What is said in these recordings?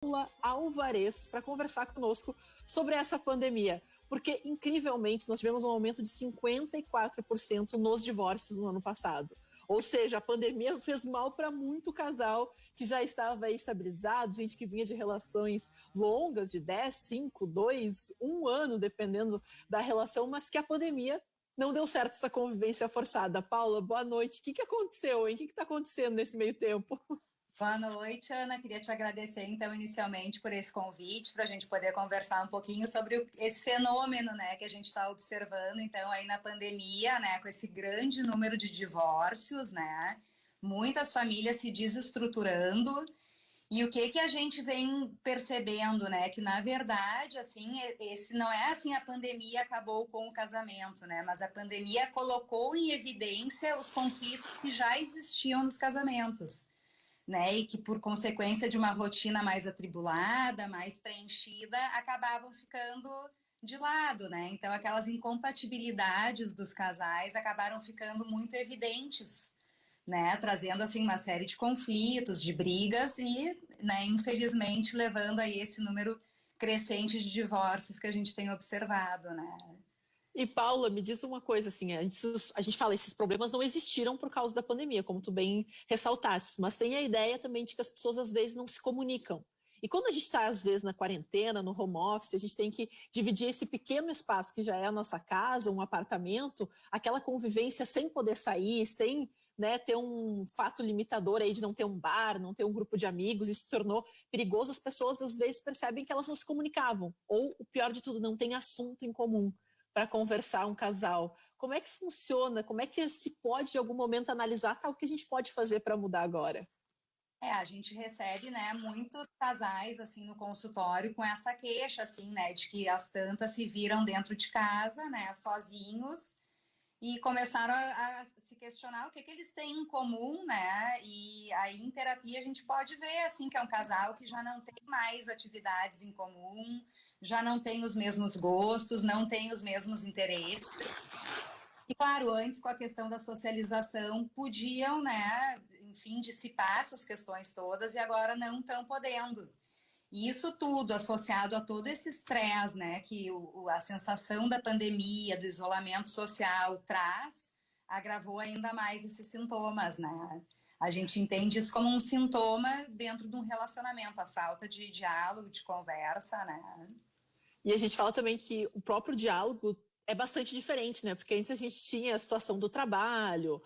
Paula Alvarez para conversar conosco sobre essa pandemia, porque incrivelmente nós tivemos um aumento de 54% nos divórcios no ano passado. Ou seja, a pandemia fez mal para muito casal que já estava aí estabilizado, gente que vinha de relações longas, de 10, 5, 2, 1 ano, dependendo da relação, mas que a pandemia não deu certo essa convivência forçada. Paula, boa noite. O que aconteceu, hein? O que está acontecendo nesse meio tempo? Boa noite, Ana. Queria te agradecer, então, inicialmente por esse convite, para a gente poder conversar um pouquinho sobre esse fenômeno, né, que a gente está observando, então, aí na pandemia, né, com esse grande número de divórcios, né, muitas famílias se desestruturando. E o que a gente vem percebendo, né, que na verdade, assim, esse não é assim a pandemia acabou com o casamento, né, mas a pandemia colocou em evidência os conflitos que já existiam nos casamentos, né, e que por consequência de uma rotina mais atribulada, mais preenchida, acabavam ficando de lado, né? Então aquelas incompatibilidades dos casais acabaram ficando muito evidentes, né, trazendo assim uma série de conflitos, de brigas e, né, infelizmente levando aí esse número crescente de divórcios que a gente tem observado, né? E Paula, me diz uma coisa, assim, a gente fala, esses problemas não existiram por causa da pandemia, como tu bem ressaltaste, mas tem a ideia também de que as pessoas às vezes não se comunicam. E quando a gente está, às vezes, na quarentena, no home office, a gente tem que dividir esse pequeno espaço que já é a nossa casa, um apartamento, aquela convivência sem poder sair, sem, né, ter um fato limitador aí de não ter um bar, não ter um grupo de amigos, isso se tornou perigoso, as pessoas às vezes percebem que elas não se comunicavam, ou o pior de tudo, não tem assunto em comum para conversar um casal. Como é que funciona? Como é que se pode, em algum momento, analisar o que a gente pode fazer para mudar agora? A gente recebe, né, muitos casais, assim, no consultório com essa queixa, assim, né, de que as tantas se viram dentro de casa, né, sozinhos, e começaram a se questionar o que eles têm em comum, né, e aí em terapia a gente pode ver, assim, que é um casal que já não tem mais atividades em comum, já não tem os mesmos gostos, não tem os mesmos interesses. E claro, antes com a questão da socialização podiam, né, enfim, dissipar essas questões todas e agora não estão podendo. E isso tudo associado a todo esse estresse, né, que a sensação da pandemia, do isolamento social traz, agravou ainda mais esses sintomas, né? A gente entende isso como um sintoma dentro de um relacionamento, a falta de diálogo, de conversa, né? E a gente fala também que o próprio diálogo é bastante diferente, né? Porque antes a gente tinha a situação do trabalho,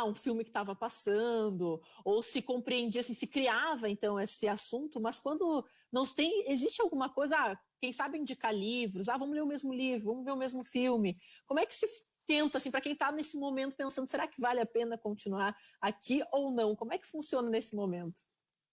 um filme que estava passando, ou se compreendia, assim, se criava então esse assunto, mas quando não se tem, existe alguma coisa, quem sabe indicar livros, vamos ler o mesmo livro, vamos ver o mesmo filme. Como é que se tenta, assim, para quem está nesse momento pensando, será que vale a pena continuar aqui ou não? Como é que funciona nesse momento?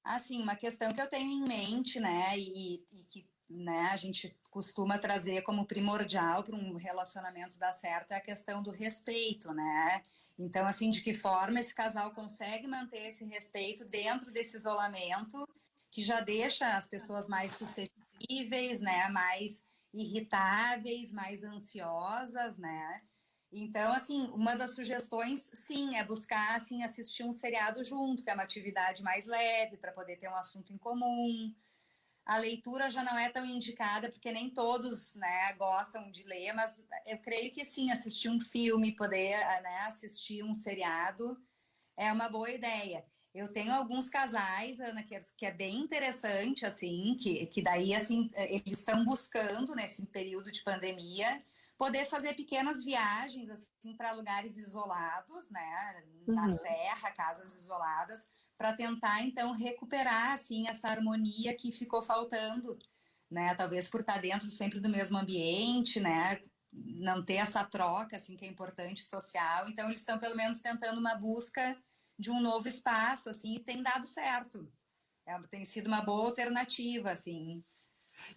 Assim, uma questão que eu tenho em mente, né, e que, né, a gente costuma trazer como primordial para um relacionamento dar certo é a questão do respeito, né? Então, assim, de que forma esse casal consegue manter esse respeito dentro desse isolamento que já deixa as pessoas mais suscetíveis, né, mais irritáveis, mais ansiosas, né? Então, assim, uma das sugestões, sim, é buscar, assim, assistir um seriado junto, que é uma atividade mais leve, para poder ter um assunto em comum. A leitura já não é tão indicada, porque nem todos, né, gostam de ler, mas eu creio que, sim, assistir um filme, poder, né, assistir um seriado, é uma boa ideia. Eu tenho alguns casais, Ana, que é bem interessante, assim, que daí, assim, eles estão buscando, nesse período de pandemia, poder fazer pequenas viagens, assim, para lugares isolados, né, na serra, casas isoladas, para tentar, então, recuperar, assim, essa harmonia que ficou faltando, né, talvez por estar dentro sempre do mesmo ambiente, né, não ter essa troca, assim, que é importante, social. Então, eles estão, pelo menos, tentando uma busca de um novo espaço, assim, e tem dado certo. Tem sido uma boa alternativa, assim.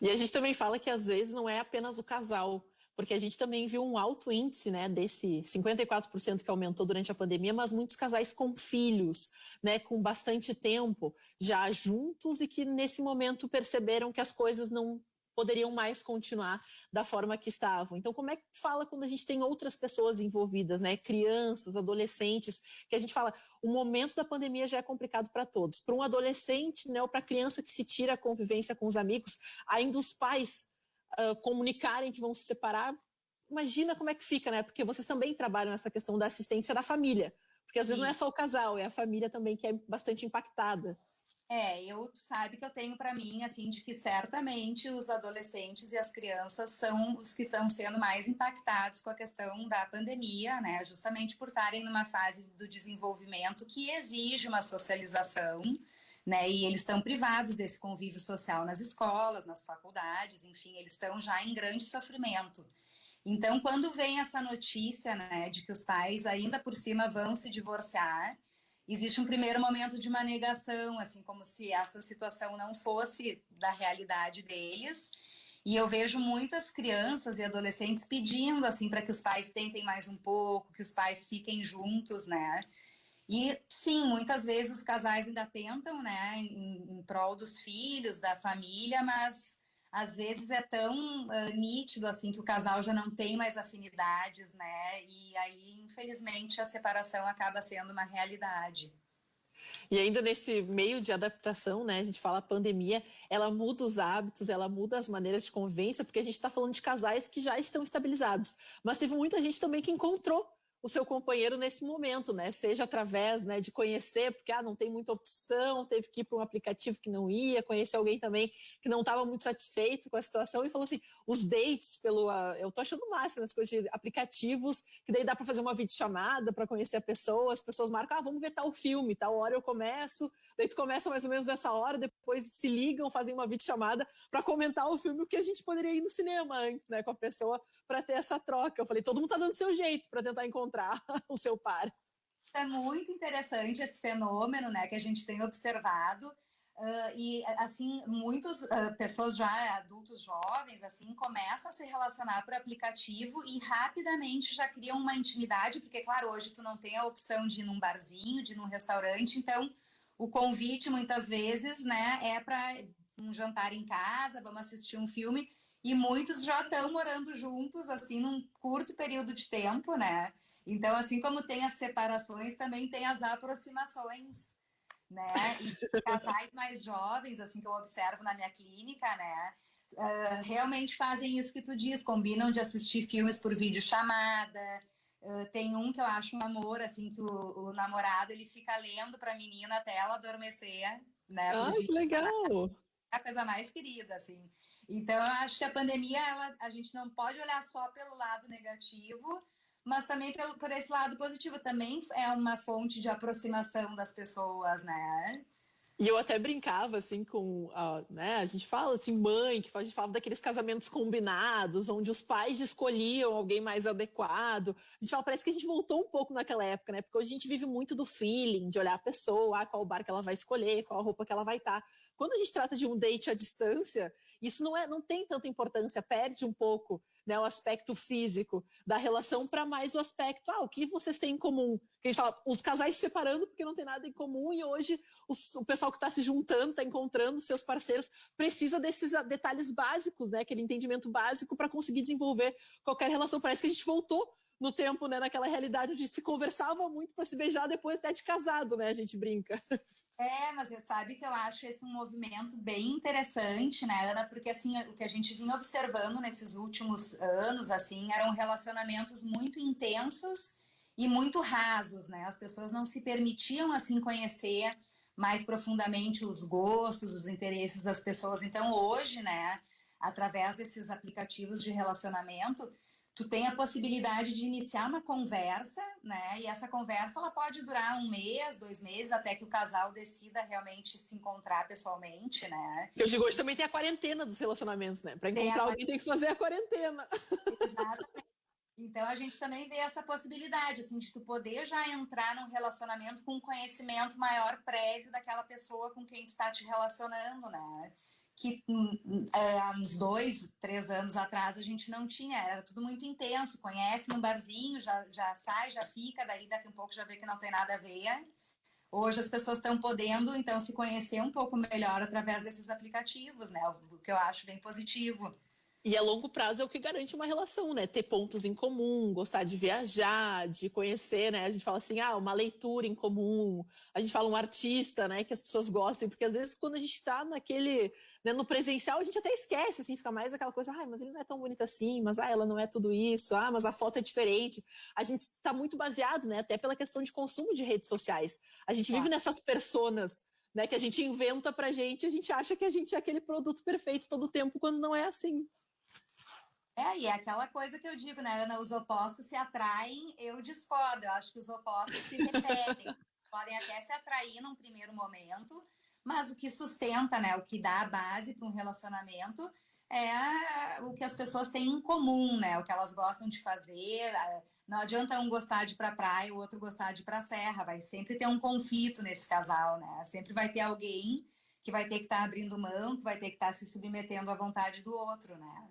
E a gente também fala que às vezes não é apenas o casal, porque a gente também viu um alto índice, né, desse 54% que aumentou durante a pandemia, mas muitos casais com filhos, né, com bastante tempo já juntos e que nesse momento perceberam que as coisas não poderiam mais continuar da forma que estavam. Então, como é que fala quando a gente tem outras pessoas envolvidas, né? Crianças, adolescentes, que a gente fala, o momento da pandemia já é complicado para todos. Para um adolescente, né, ou para a criança que se tira a convivência com os amigos, ainda os pais comunicarem que vão se separar, imagina como é que fica, né? Porque vocês também trabalham essa questão da assistência da família. Porque às vezes não é só o casal, é a família também que é bastante impactada. Eu sabe que eu tenho para mim assim de que certamente os adolescentes e as crianças são os que estão sendo mais impactados com a questão da pandemia, né? Justamente por estarem numa fase do desenvolvimento que exige uma socialização, né? E eles estão privados desse convívio social nas escolas, nas faculdades, enfim, eles estão já em grande sofrimento. Então, quando vem essa notícia, né, de que os pais ainda por cima vão se divorciar, existe um primeiro momento de uma negação, assim, como se essa situação não fosse da realidade deles. E eu vejo muitas crianças e adolescentes pedindo, assim, para que os pais tentem mais um pouco, que os pais fiquem juntos, né? E sim, muitas vezes os casais ainda tentam, né, em prol dos filhos, da família, mas às vezes é tão nítido assim que o casal já não tem mais afinidades, né? E aí, infelizmente, a separação acaba sendo uma realidade. E ainda nesse meio de adaptação, né, a gente fala a pandemia, ela muda os hábitos, ela muda as maneiras de convivência, porque a gente está falando de casais que já estão estabilizados. Mas teve muita gente também que encontrou o seu companheiro nesse momento, né? Seja através, né, de conhecer, porque não tem muita opção, teve que ir para um aplicativo que não ia, conhecer alguém também que não estava muito satisfeito com a situação e falou assim, os dates eu tô achando o máximo as coisas de aplicativos, que daí dá para fazer uma videochamada para conhecer a pessoa, as pessoas marcam, vamos ver tal filme, tal hora eu começo, daí tu começa mais ou menos nessa hora, depois se ligam, fazem uma videochamada para comentar o filme, o que a gente poderia ir no cinema antes, né, com a pessoa para ter essa troca. Eu falei, todo mundo tá dando seu jeito para tentar encontrar o seu par. É muito interessante esse fenômeno, né, que a gente tem observado. E assim, muitas pessoas já adultos jovens assim começam a se relacionar por aplicativo e rapidamente já criam uma intimidade, porque claro, hoje tu não tem a opção de ir num barzinho, de ir num restaurante, então o convite muitas vezes, né, é para um jantar em casa, vamos assistir um filme, e muitos já estão morando juntos assim num curto período de tempo, né? Então, assim como tem as separações, também tem as aproximações, né? E casais mais jovens, assim, que eu observo na minha clínica, né? Realmente fazem isso que tu diz, combinam de assistir filmes por videochamada. Tem um que eu acho um amor, assim, que o namorado, ele fica lendo para a menina até ela adormecer, né? Por Ai, que vídeo. legal! É a coisa mais querida, assim. Então, eu acho que a pandemia, a gente não pode olhar só pelo lado negativo, mas também por esse lado positivo. Também é uma fonte de aproximação das pessoas, né? E eu até brincava, assim, com, né, a gente fala, assim, mãe, a gente falava daqueles casamentos combinados, onde os pais escolhiam alguém mais adequado. A gente fala, parece que a gente voltou um pouco naquela época, né? Porque hoje a gente vive muito do feeling, de olhar a pessoa, qual bar que ela vai escolher, qual a roupa que ela vai estar. Quando a gente trata de um date à distância, isso não tem tanta importância, perde um pouco, né, o aspecto físico da relação para mais o aspecto, o que vocês têm em comum? Que a gente fala, os casais se separando porque não tem nada em comum e hoje o pessoal que está se juntando, está encontrando seus parceiros, precisa desses detalhes básicos, né? Aquele entendimento básico para conseguir desenvolver qualquer relação. Parece que a gente voltou no tempo, né? Naquela realidade onde se conversava muito para se beijar depois até de casado, né? A gente brinca. Mas sabe que eu acho esse um movimento bem interessante, né, Ana? Porque assim, o que a gente vinha observando nesses últimos anos, assim, eram relacionamentos muito intensos e muito rasos, né? As pessoas não se permitiam assim conhecer mais profundamente os gostos, os interesses das pessoas. Então, hoje, né, através desses aplicativos de relacionamento, tu tem a possibilidade de iniciar uma conversa, né? E essa conversa ela pode durar 1 mês, 2 meses, até que o casal decida realmente se encontrar pessoalmente, né? Eu digo, hoje também tem a quarentena dos relacionamentos, né? Para encontrar alguém tem que fazer a quarentena. Exatamente. Então a gente também vê essa possibilidade, assim, de tu poder já entrar num relacionamento com um conhecimento maior prévio daquela pessoa com quem tu está te relacionando, né? Que há uns 2, 3 anos atrás a gente não tinha, era tudo muito intenso, conhece num barzinho, já sai, já fica, daí daqui a um pouco já vê que não tem nada a ver. hoje as pessoas estão podendo, então, se conhecer um pouco melhor através desses aplicativos, né? O que eu acho bem positivo. E a longo prazo é o que garante uma relação, né? Ter pontos em comum, gostar de viajar, de conhecer, né? A gente fala assim, uma leitura em comum. A gente fala um artista, né? Que as pessoas gostem, porque às vezes quando a gente está naquele, né, no presencial, a gente até esquece, assim, fica mais aquela coisa, mas ele não é tão bonito assim, mas ela não é tudo isso, mas a foto é diferente. A gente está muito baseado, né? Até pela questão de consumo de redes sociais. A gente vive nessas personas, né? Que a gente inventa pra gente, a gente acha que a gente é aquele produto perfeito todo o tempo, quando não é assim. E é aquela coisa que eu digo, né, Ana? Os opostos se atraem, eu discordo. Eu acho que os opostos se repetem. Podem até se atrair num primeiro momento, mas o que sustenta, né, o que dá a base para um relacionamento é o que as pessoas têm em comum, né? O que elas gostam de fazer. Não adianta um gostar de ir para a praia, o outro gostar de ir para a serra. Vai sempre ter um conflito nesse casal, né? Sempre vai ter alguém que vai ter que estar abrindo mão, que vai ter que estar se submetendo à vontade do outro, né?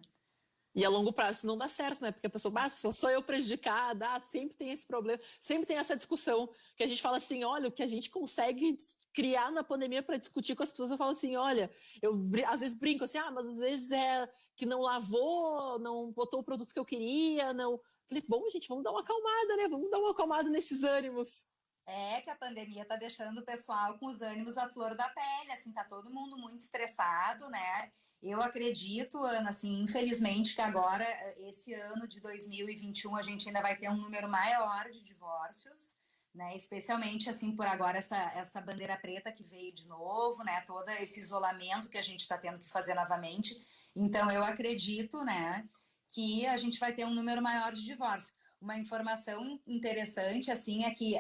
E a longo prazo isso não dá certo, né? Porque a pessoa, só sou eu prejudicada, sempre tem esse problema, sempre tem essa discussão que a gente fala assim, olha, o que a gente consegue criar na pandemia para discutir com as pessoas, eu falo assim, olha, eu às vezes brinco assim, mas às vezes é que não lavou, não botou o produto que eu queria, não. Falei, bom, gente, vamos dar uma acalmada, né? Vamos dar uma acalmada nesses ânimos. É que a pandemia tá deixando o pessoal com os ânimos à flor da pele, assim, tá todo mundo muito estressado, né? Eu acredito, Ana, assim, infelizmente que agora, esse ano de 2021, a gente ainda vai ter um número maior de divórcios, né? Especialmente, assim, por agora essa bandeira preta que veio de novo, né? Todo esse isolamento que a gente está tendo que fazer novamente. Então, eu acredito, né, que a gente vai ter um número maior de divórcios. Uma informação interessante, assim, é que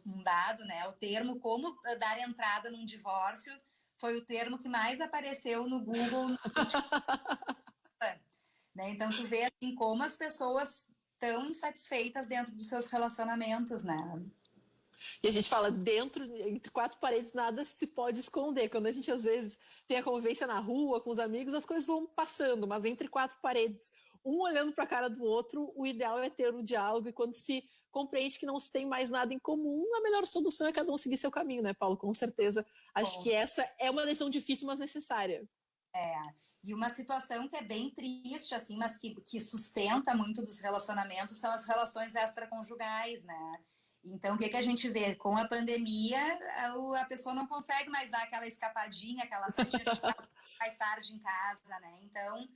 um dado, né, o termo como dar entrada num divórcio foi o termo que mais apareceu no Google no último ano, né? Então, tu vê, assim, como as pessoas estão insatisfeitas dentro dos seus relacionamentos, né? E a gente fala, dentro, entre quatro paredes, nada se pode esconder. Quando a gente, às vezes, tem a convivência na rua, com os amigos, as coisas vão passando, mas entre quatro paredes, um olhando para a cara do outro, o ideal é ter um diálogo, e quando se compreende que não se tem mais nada em comum, a melhor solução é cada um seguir seu caminho, né, Paulo? Com certeza. Acho que essa é uma decisão difícil, mas necessária. E uma situação que é bem triste, assim, mas que sustenta muito dos relacionamentos são as relações extraconjugais, né? Então, o que a gente vê? Com a pandemia, a pessoa não consegue mais dar aquela escapadinha, aquela saidinha mais tarde em casa, né? Então,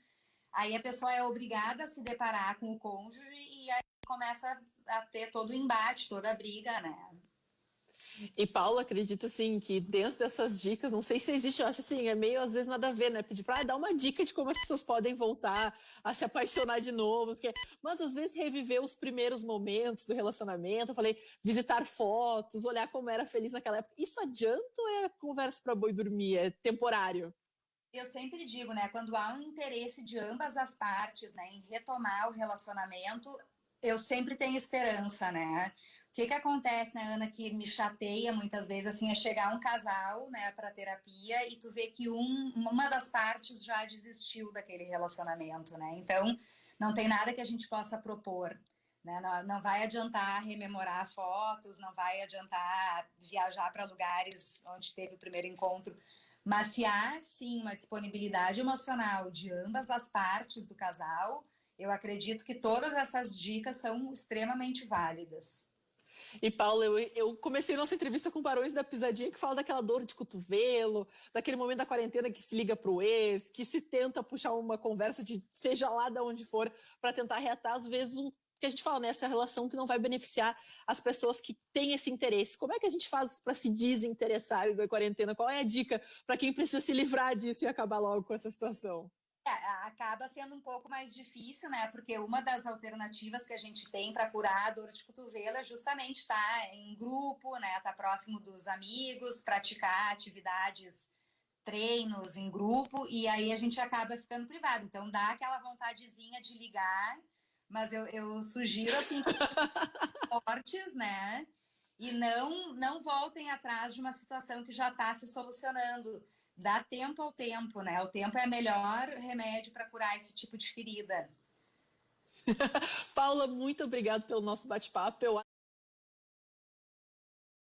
aí a pessoa é obrigada a se deparar com o cônjuge e aí começa a ter todo o embate, toda a briga, né? E Paulo, acredito assim que dentro dessas dicas, não sei se existe, eu acho assim, é meio às vezes nada a ver, né? Pedir para dar uma dica de como as pessoas podem voltar a se apaixonar de novo, mas às vezes reviver os primeiros momentos do relacionamento, eu falei, visitar fotos, olhar como era feliz naquela época. Isso adianta ou é conversa para boi dormir, é temporário? Eu sempre digo, né, quando há um interesse de ambas as partes, né, em retomar o relacionamento, eu sempre tenho esperança, né? O que acontece, né, Ana, que me chateia muitas vezes, assim, é chegar um casal, né, para terapia e tu vê que uma das partes já desistiu daquele relacionamento, né? Então, não tem nada que a gente possa propor, né? Não vai adiantar rememorar fotos, não vai adiantar viajar para lugares onde teve o primeiro encontro, mas se há, sim, uma disponibilidade emocional de ambas as partes do casal, eu acredito que todas essas dicas são extremamente válidas. E, Paulo, eu comecei nossa entrevista com Barões da Pisadinha, que fala daquela dor de cotovelo, daquele momento da quarentena que se liga pro ex, que se tenta puxar uma conversa de seja lá de onde for, para tentar reatar, às vezes, que a gente fala, né, essa relação que não vai beneficiar as pessoas que têm esse interesse. Como é que a gente faz para se desinteressar da quarentena? Qual é a dica para quem precisa se livrar disso e acabar logo com essa situação? Acaba sendo um pouco mais difícil, né? Porque uma das alternativas que a gente tem para curar a dor de cotovelo é justamente estar em grupo, né? Estar próximo dos amigos, praticar atividades, treinos em grupo, e aí a gente acaba ficando privado. Então dá aquela vontadezinha de ligar, mas eu sugiro assim, fortes, né? E não voltem atrás de uma situação que já está se solucionando. Dá tempo ao tempo, né? O tempo é o melhor remédio para curar esse tipo de ferida. Paula, muito obrigada pelo nosso bate-papo. Eu